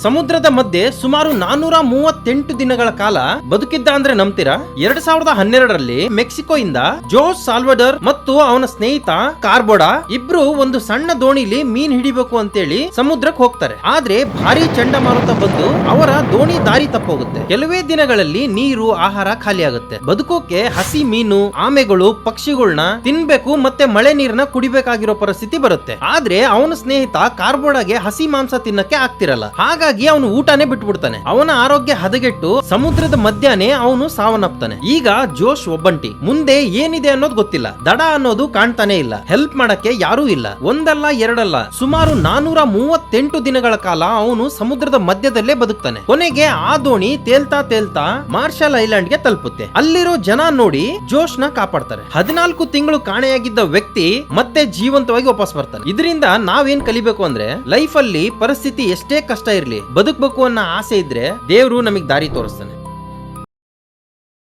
ಸಮುದ್ರದ ಮಧ್ಯೆ ಸುಮಾರು 438 ದಿನಗಳ ಕಾಲ ಬದುಕಿದ್ದ ಅಂದ್ರೆ ನಂಬ್ತೀರಾ? 2012ರಲ್ಲಿ ಮೆಕ್ಸಿಕೋ ಇಂದ ಜೋಸ್ ಸಾಲ್ವಡರ್ ಮತ್ತು ಅವನ ಸ್ನೇಹಿತ ಕಾರ್ಬೋಡಾ ಇಬ್ರು ಒಂದು ಸಣ್ಣ ದೋಣಿಲಿ ಮೀನ್ ಹಿಡಿಬೇಕು ಅಂತೇಳಿ ಸಮುದ್ರಕ್ಕೆ ಹೋಗ್ತಾರೆ. ಆದ್ರೆ ಭಾರಿ ಚಂಡಮಾರುತ ಬಂದು ಅವರ ದೋಣಿ ದಾರಿ ತಪ್ಪೋಗುತ್ತೆ. ಕೆಲವೇ ದಿನಗಳಲ್ಲಿ ನೀರು ಆಹಾರ ಖಾಲಿ ಆಗುತ್ತೆ. ಬದುಕೋಕೆ ಹಸಿ ಮೀನು, ಆಮೆಗಳು, ಪಕ್ಷಿಗಳನ್ನ ತಿನ್ಬೇಕು ಮತ್ತೆ ಮಳೆ ನೀರನ್ನ ಕುಡಿಬೇಕಾಗಿರೋ ಪರಿಸ್ಥಿತಿ ಬರುತ್ತೆ. ಆದ್ರೆ ಅವನ ಸ್ನೇಹಿತ ಕಾರ್ಬೋಡಾಗೆ ಹಸಿ ಮಾಂಸ ತಿನ್ನಕ್ಕೆ ಆಗ್ತಿರಲ್ಲ. ಹಾಗಾಗಿ ಅವನು ಊಟನೇ ಬಿಟ್ಬಿಡ್ತಾನೆ. ಅವನ ಆರೋಗ್ಯ ಹದಗೆಟ್ಟು ಸಮುದ್ರದ ಮಧ್ಯಾಹ್ನ ಅವನು ಸಾವನ್ನಪ್ತಾನೆ. ಈಗ ಜೋಶ್ ಒಬ್ಬಂಟಿ. ಮುಂದೆ ಏನಿದೆ ಅನ್ನೋದು ಗೊತ್ತಿಲ್ಲ. ದಡ ಅನ್ನೋದು ಕಾಣ್ತಾನೆ ಇಲ್ಲ. ಹೆಲ್ಪ್ ಮಾಡಕ್ಕೆ ಯಾರೂ ಇಲ್ಲ. ಒಂದಲ್ಲ ಎರಡಲ್ಲ, ಸುಮಾರು 438 ದಿನಗಳ ಕಾಲ ಅವನು ಸಮುದ್ರದ ಮಧ್ಯದಲ್ಲೇ ಬದುಕ್ತಾನೆ. ಕೊನೆಗೆ ಆ ದೋಣಿ ತೇಲ್ತಾ ತೇಲ್ತಾ ಮಾರ್ಷಲ್ ಐಲ್ಯಾಂಡ್ ಗೆ ತಲುಪುತ್ತೆ. ಅಲ್ಲಿರೋ ಜನ ನೋಡಿ ಜೋಶ್ ನ ಕಾಪಾಡ್ತಾರೆ. 14 ತಿಂಗಳು ಕಾಣೆಯಾಗಿದ್ದ ವ್ಯಕ್ತಿ ಮತ್ತೆ ಜೀವಂತವಾಗಿ ವಾಪಸ್ ಬರ್ತಾನೆ. ಇದರಿಂದ ನಾವೇನ್ ಕಲಿಬೇಕು ಅಂದ್ರೆ, ಲೈಫ್ ಅಲ್ಲಿ ಪರಿಸ್ಥಿತಿ ಎಷ್ಟೇ ಕಷ್ಟ ಇರ್ಲಿ, ಬದುಕಬೇಕು ಅನ್ನೋ ಆಸೆ ಇದ್ರೆ ದೇವ್ರು ನಮಗ್ ದಾರಿ ತೋರಿಸ್ತಾನೆ.